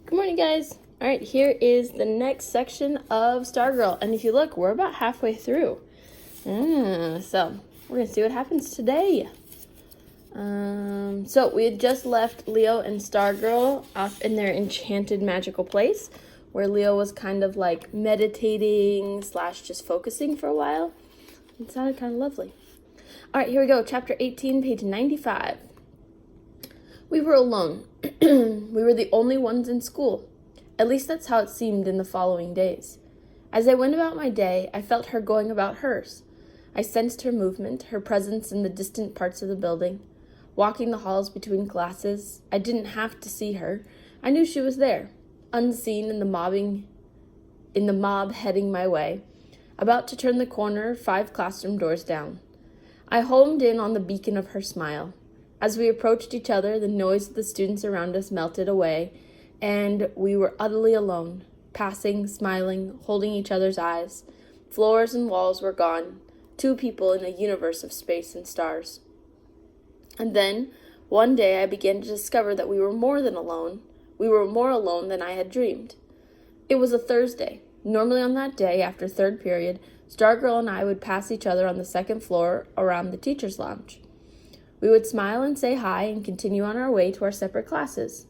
Good morning, guys. All right, here is the next section of Stargirl. And if you look, we're about halfway through. So we're going to see what happens today. So we had just left Leo and Stargirl off in their enchanted magical place where Leo was kind of like meditating / just focusing for a while. It sounded kind of lovely. All right, here we go. Chapter 18, page 95. We were alone. We were the only ones in school. At least that's how it seemed in the following days. As I went about my day, I felt her going about hers. I sensed her movement, her presence in the distant parts of the building. Walking the halls between classes, I didn't have to see her. I knew she was there, unseen in the mob heading my way, about to turn the corner 5 classroom doors down. I homed in on the beacon of her smile. As we approached each other, the noise of the students around us melted away, and we were utterly alone, passing, smiling, holding each other's eyes. Floors and walls were gone, 2 people in a universe of space and stars. And then, one day, I began to discover that we were more than alone. We were more alone than I had dreamed. It was a Thursday. Normally on that day, after 3rd period, Stargirl and I would pass each other on the 2nd floor around the teacher's lounge. We would smile and say hi and continue on our way to our separate classes.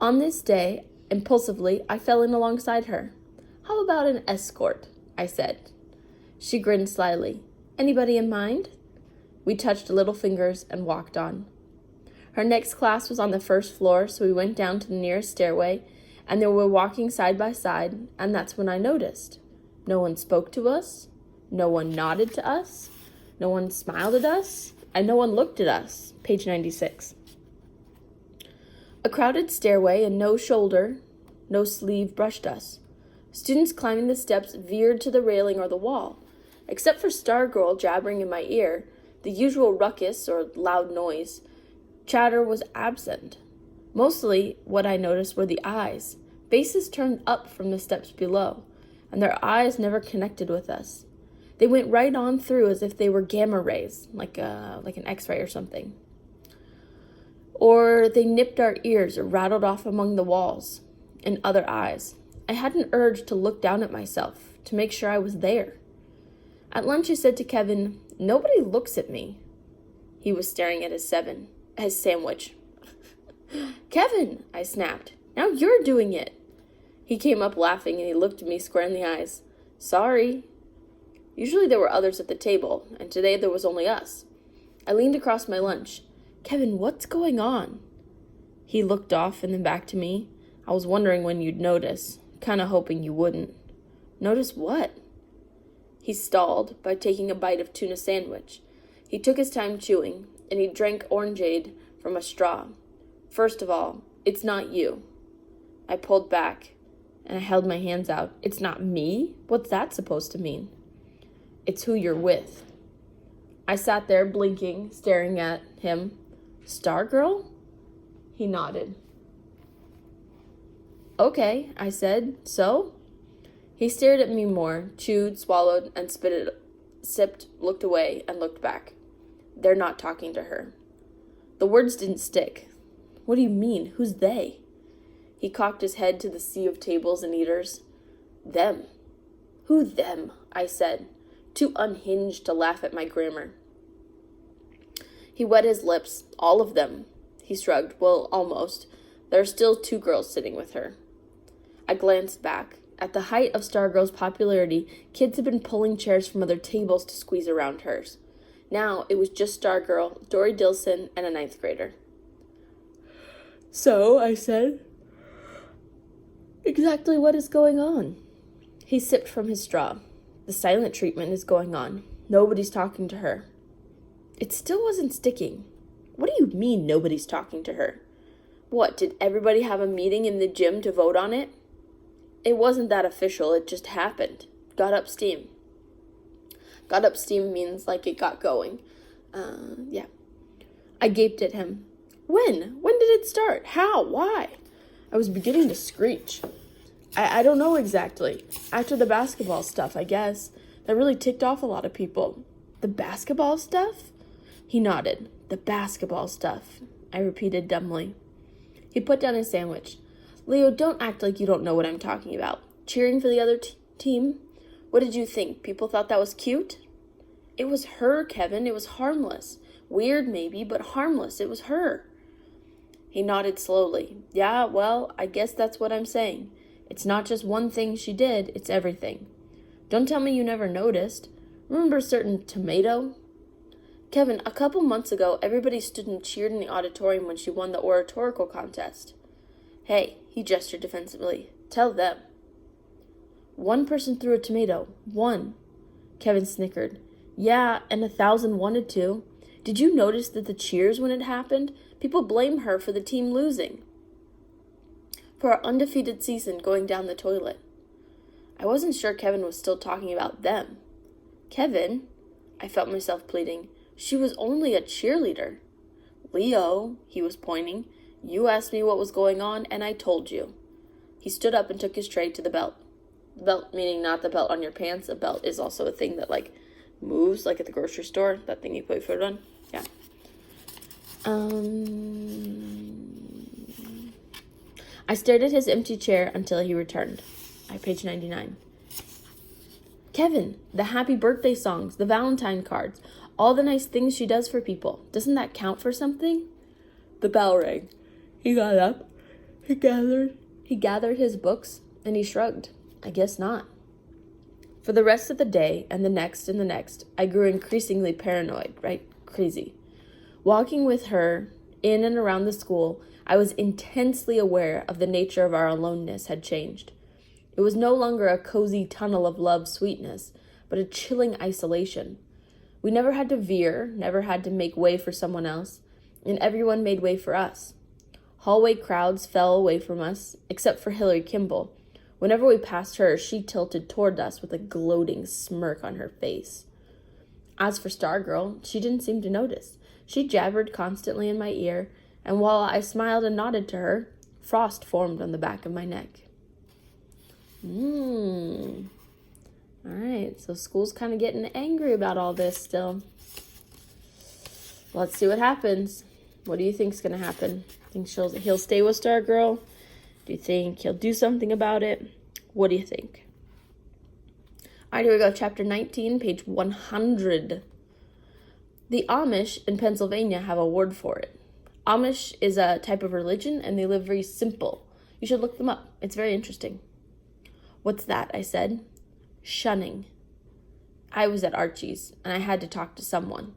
On this day, impulsively, I fell in alongside her. "How about an escort?" I said. She grinned slyly. "Anybody in mind?" We touched little fingers and walked on. Her next class was on the 1st floor, so we went down to the nearest stairway, and they were walking side by side, and that's when I noticed. No one spoke to us, no one nodded to us, no one smiled at us, and no one looked at us. Page 96. A crowded stairway and no shoulder, no sleeve brushed us. Students climbing the steps veered to the railing or the wall. Except for Stargirl jabbering in my ear, the usual ruckus or loud noise, chatter was absent. Mostly what I noticed were the eyes, faces turned up from the steps below, and their eyes never connected with us. They went right on through as if they were gamma rays, like an X-ray or something. Or they nipped our ears or rattled off among the walls and other eyes. I had an urge to look down at myself, to make sure I was there. At lunch I said to Kevin, "Nobody looks at me." He was staring at his sandwich. "Kevin," I snapped, "now you're doing it." He came up laughing and he looked at me square in the eyes. "Sorry." Usually there were others at the table, and today there was only us. I leaned across my lunch. "Kevin, what's going on?" He looked off and then back to me. "I was wondering when you'd notice, kinda hoping you wouldn't." "Notice what?" He stalled by taking a bite of tuna sandwich. He took his time chewing, and he drank orangeade from a straw. "First of all, it's not you." I pulled back, and I held my hands out. "It's not me? What's that supposed to mean?" "It's who you're with." I sat there blinking, staring at him. "Stargirl?" He nodded. "Okay," I said. "So?" He stared at me more, chewed, swallowed, and sipped, looked away, and looked back. "They're not talking to her." The words didn't stick. "What do you mean? Who's they?" He cocked his head to the sea of tables and eaters. "Them." "Who them?" I said, too unhinged to laugh at my grammar. He wet his lips. "All of them." He shrugged. "Well, almost. There are still 2 girls sitting with her." I glanced back. At the height of Stargirl's popularity, kids had been pulling chairs from other tables to squeeze around hers. Now it was just Stargirl, Dory Dilson, and a 9th grader. "So," I said, "exactly what is going on?" He sipped from his straw. "The silent treatment is going on. Nobody's talking to her." It still wasn't sticking. "What do you mean nobody's talking to her?" "What, did everybody have a meeting in the gym to vote on it?" "It wasn't that official, it just happened. Got up steam." Got up steam means like it got going. Yeah. I gaped at him. When? When did it start? How? Why?" I was beginning to screech. I don't know exactly. After the basketball stuff, I guess. That really ticked off a lot of people." "The basketball stuff?" He nodded. "The basketball stuff," I repeated dumbly. He put down his sandwich. Leo, don't act like you don't know what I'm talking about. Cheering for the other team? What did you think? People thought that was cute? It was her, Kevin. It was harmless. Weird, maybe, but harmless. It was her. He nodded slowly. Yeah, well, I guess that's what I'm saying. It's not just one thing she did, it's everything. Don't tell me you never noticed. Remember a certain tomato? Kevin, a couple months ago, everybody stood and cheered in the auditorium when she won the oratorical contest. Hey, he gestured defensively. Tell them. One person threw a tomato. One. Kevin snickered. Yeah, and 1,000 wanted to. Did you notice that the cheers when it happened? People blame her for the team losing. For our undefeated season going down the toilet. I wasn't sure Kevin was still talking about them. Kevin, I felt myself pleading, she was only a cheerleader. Leo, he was pointing, you asked me what was going on, and I told you. He stood up and took his tray to the belt. The belt, meaning not the belt on your pants. A belt is also a thing that, moves, like at the grocery store. That thing you put your foot on. Yeah. I stared at his empty chair until he returned. Page 99. Kevin, the happy birthday songs, the Valentine cards, all the nice things she does for people. Doesn't that count for something? The bell rang. He got up. He gathered his books, and he shrugged. I guess not. For the rest of the day, and the next, I grew increasingly paranoid, right? Crazy. Walking with her in and around the school, I was intensely aware of the nature of our aloneness had changed. It was no longer a cozy tunnel of love sweetness, but a chilling isolation. We never had to veer, never had to make way for someone else, and everyone made way for us. Hallway crowds fell away from us, except for Hillary Kimball. Whenever we passed her, she tilted toward us with a gloating smirk on her face. As for Stargirl, she didn't seem to notice. She jabbered constantly in my ear, and while I smiled and nodded to her, frost formed on the back of my neck. Alright, so school's kind of getting angry about all this still. Let's see what happens. What do you think's going to happen? Think he'll stay with Stargirl? Do you think he'll do something about it? What do you think? Alright, here we go. Chapter 19, page 100. The Amish in Pennsylvania have a word for it. Amish is a type of religion, and they live very simple. You should look them up. It's very interesting. What's that? I said. Shunning. I was at Archie's, and I had to talk to someone.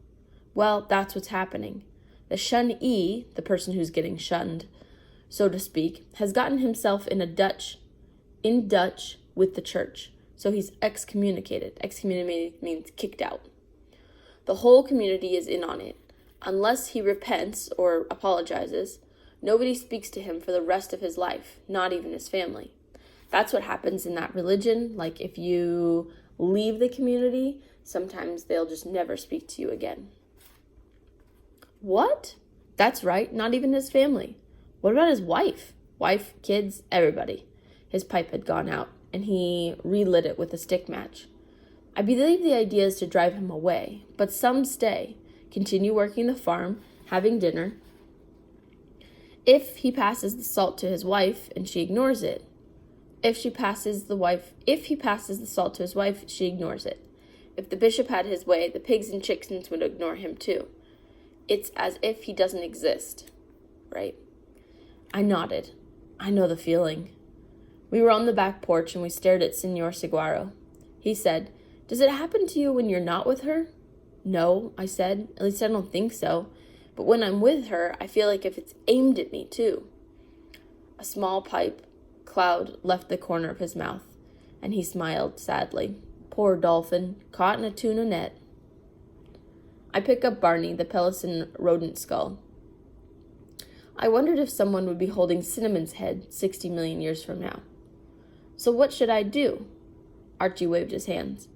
Well, that's what's happening. The shunnee, the person who's getting shunned, so to speak, has gotten himself in Dutch with the church. So he's excommunicated. Excommunicated means kicked out. The whole community is in on it. Unless he repents or apologizes, nobody speaks to him for the rest of his life, not even his family. That's what happens in that religion. Like, if you leave the community, sometimes they'll just never speak to you again. What? That's right, not even his family. What about his wife? Wife, kids, everybody. His pipe had gone out, and he relit it with a stick match. I believe the idea is to drive him away, but some stay, continue working the farm, having dinner. If he passes the salt to his wife and she ignores it, if he passes the salt to his wife, she ignores it. If the bishop had his way, the pigs and chickens would ignore him too. It's as if he doesn't exist, right? I nodded. I know the feeling. We were on the back porch and we stared at Senor Saguaro. He said, "Does it happen to you when you're not with her?" "No," I said. "At least I don't think so. But when I'm with her, I feel like if it's aimed at me too." A small pipe cloud left the corner of his mouth, and he smiled sadly. Poor dolphin, caught in a tuna net. I picked up Barney, the Pelicin rodent skull. I wondered if someone would be holding Cinnamon's head 60 million years from now. So what should I do? Archie waved his hands.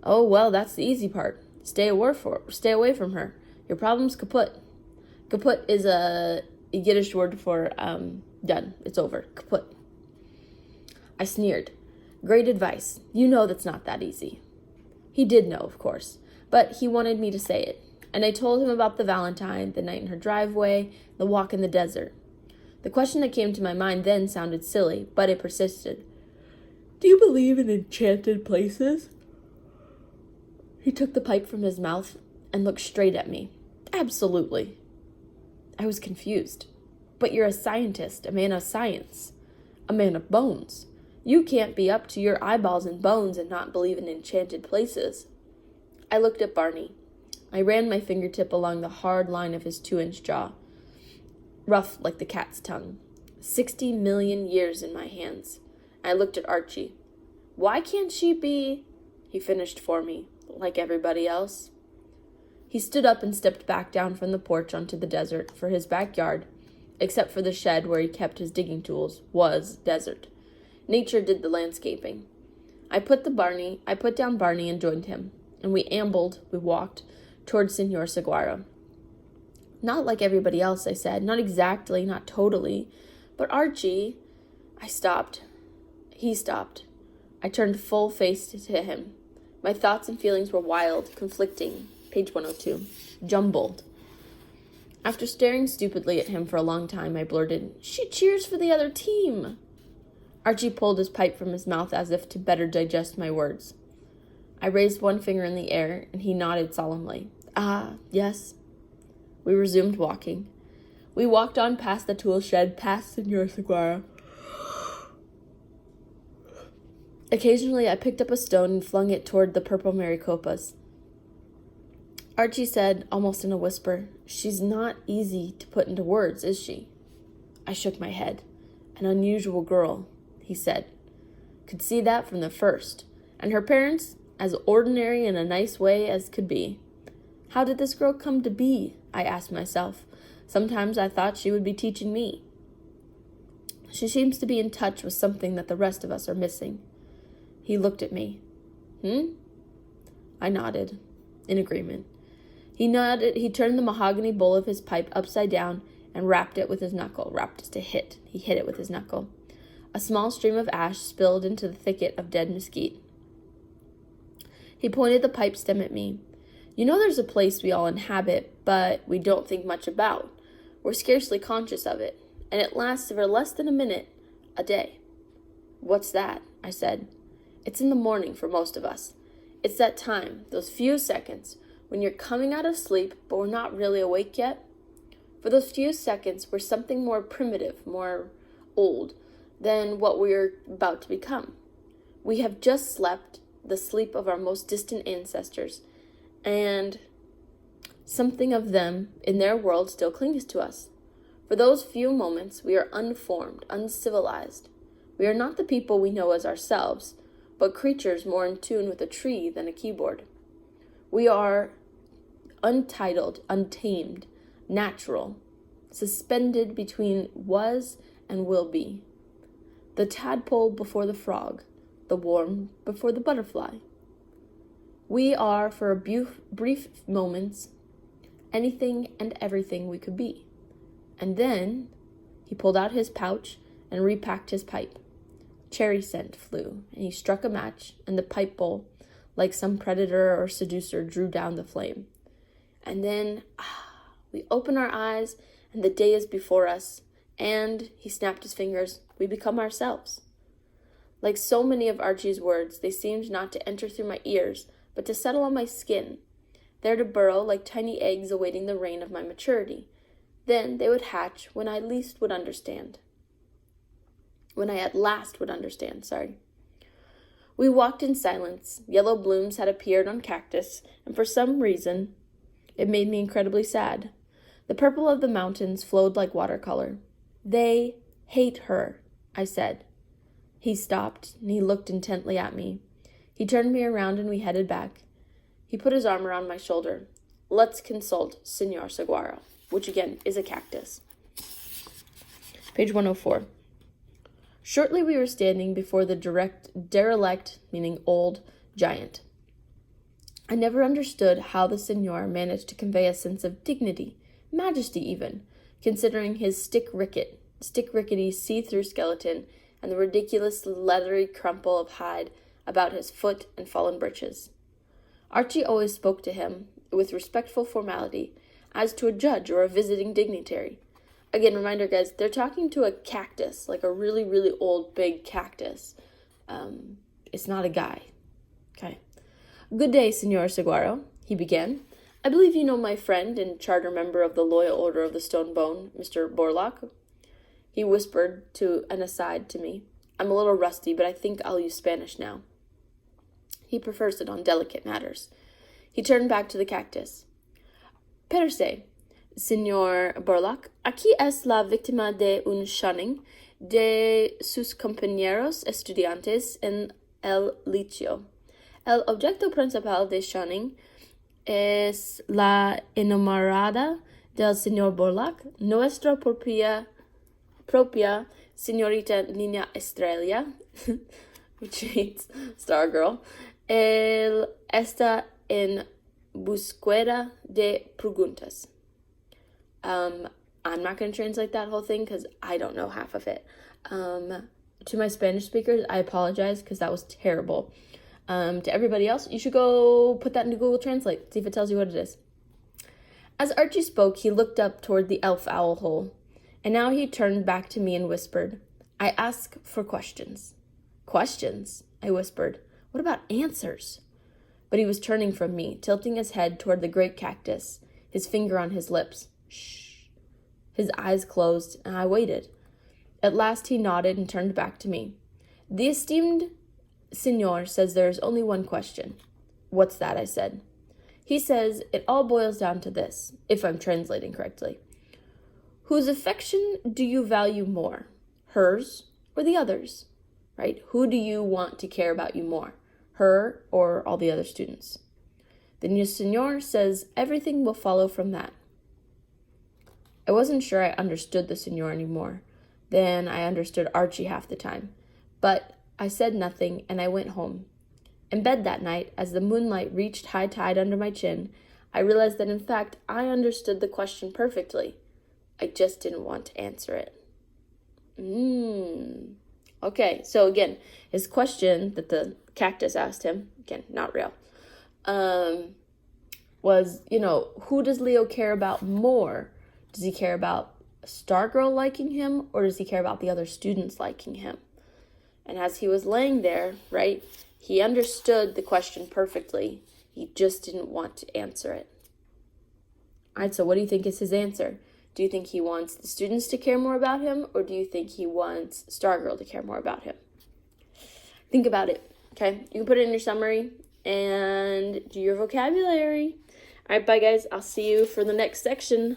Oh, well, that's the easy part. Stay away from her. Your problem's kaput. Kaput is a Yiddish word for done. It's over. Kaput. I sneered. Great advice. You know that's not that easy. He did know, of course, but he wanted me to say it. And I told him about the Valentine, the night in her driveway, the walk in the desert. The question that came to my mind then sounded silly, but it persisted. Do you believe in enchanted places? He took the pipe from his mouth and looked straight at me. Absolutely. I was confused. But you're a scientist, a man of science, a man of bones. You can't be up to your eyeballs in bones and not believe in enchanted places. I looked at Barney. I ran my fingertip along the hard line of his 2-inch jaw, rough like the cat's tongue. 60 million years in my hands. I looked at Archie. Why can't she be? He finished for me, like everybody else. He stood up and stepped back down from the porch onto the desert, for his backyard, except for the shed where he kept his digging tools, was desert. Nature did the landscaping. I put down Barney and joined him, and we walked, toward Senor Saguaro. Not like everybody else, I said. Not exactly, not totally. But Archie... I stopped. He stopped. I turned full-faced to him. My thoughts and feelings were wild, conflicting. Page 102. Jumbled. After staring stupidly at him for a long time, I blurted, She cheers for the other team! Archie pulled his pipe from his mouth as if to better digest my words. I raised one finger in the air, and he nodded solemnly. Ah, yes. We resumed walking. We walked on past the tool shed, past Senor Saguaro. Occasionally, I picked up a stone and flung it toward the purple maricopas. Archie said, almost in a whisper, She's not easy to put into words, is she? I shook my head. An unusual girl, he said. Could see that from the first. And her parents, as ordinary in a nice way as could be. How did this girl come to be? I asked myself. Sometimes I thought she would be teaching me. She seems to be in touch with something that the rest of us are missing. He looked at me. I nodded, in agreement. He nodded. He turned the mahogany bowl of his pipe upside down and rapped it with his knuckle. Rapped is to hit. He hit it with his knuckle. A small stream of ash spilled into the thicket of dead mesquite. He pointed the pipe stem at me. You know there's a place we all inhabit, but we don't think much about. We're scarcely conscious of it, and it lasts for less than a minute, a day. What's that? I said. It's in the morning for most of us. It's that time, those few seconds, when you're coming out of sleep, but we're not really awake yet. For those few seconds, we're something more primitive, more old, than what we're about to become. We have just slept the sleep of our most distant ancestors, and something of them in their world still clings to us. For those few moments, we are unformed, uncivilized. We are not the people we know as ourselves, but creatures more in tune with a tree than a keyboard. We are untitled, untamed, natural, suspended between was and will be. The tadpole before the frog, the worm before the butterfly. We are, for a brief moments, anything and everything we could be. And then he pulled out his pouch and repacked his pipe. Cherry scent flew, and he struck a match, and the pipe bowl, like some predator or seducer, drew down the flame. And then, we open our eyes, and the day is before us, and, he snapped his fingers, we become ourselves. Like so many of Archie's words, they seemed not to enter through my ears, but to settle on my skin, there to burrow like tiny eggs awaiting the reign of my maturity. Then they would hatch when I least would understand. When I at last would understand, We walked in silence. Yellow blooms had appeared on cactus, and for some reason, it made me incredibly sad. The purple of the mountains flowed like watercolor. They hate her, I said. He stopped, and he looked intently at me. He turned me around, and we headed back. He put his arm around my shoulder. Let's consult Senor Saguaro, which again is a cactus. Page 104. Shortly we were standing before the derelict, meaning old, giant. I never understood how the senor managed to convey a sense of dignity, majesty even, considering his stick-rickety see-through skeleton and the ridiculous leathery crumple of hide about his foot and fallen breeches. Archie always spoke to him with respectful formality, as to a judge or a visiting dignitary, Again, reminder, guys, they're talking to a cactus, like a really, really old, big cactus. It's not a guy. Okay. Good day, Senor Saguaro, he began. I believe you know my friend and charter member of the Loyal Order of the Stone Bone, Mr. Borlock. He whispered to an aside to me. I'm a little rusty, but I think I'll use Spanish now. He prefers it on delicate matters. He turned back to the cactus. Per se, Señor Borlock, aquí es la víctima de un shunning de sus compañeros estudiantes en el liceo. El objeto principal de shunning es la enamorada del señor Borlock, nuestra propia señorita Niña Estrella, which means Stargirl. Él está en búsqueda de preguntas. I'm not going to translate that whole thing because I don't know half of it. To my Spanish speakers, I apologize because that was terrible. To everybody else, you should go put that into Google Translate, see if it tells you what it is. As Archie spoke, he looked up toward the elf owl hole, and now he turned back to me and whispered, I ask for questions. Questions, I whispered. What about answers? But he was turning from me, tilting his head toward the great cactus, his finger on his lips. Shh. His eyes closed, and I waited. At last he nodded and turned back to me. The esteemed Senor says there is only one question. What's that? I said. He says it all boils down to this, if I'm translating correctly. Whose affection do you value more? Hers or the others? Right? Who do you want to care about you more? Her or all the other students? The new Senor says everything will follow from that. I wasn't sure I understood the Senor anymore. Then I understood Archie half the time. But I said nothing, and I went home. In bed that night, as the moonlight reached high tide under my chin, I realized that in fact I understood the question perfectly. I just didn't want to answer it. Okay, so again, his question that the cactus asked him, again, not real, was, who does Leo care about more? Does he care about Stargirl liking him, or does he care about the other students liking him? And as he was laying there, right, he understood the question perfectly. He just didn't want to answer it. All right, so what do you think is his answer? Do you think he wants the students to care more about him, or do you think he wants Stargirl to care more about him? Think about it, okay? You can put it in your summary and do your vocabulary. All right, bye, guys. I'll see you for the next section.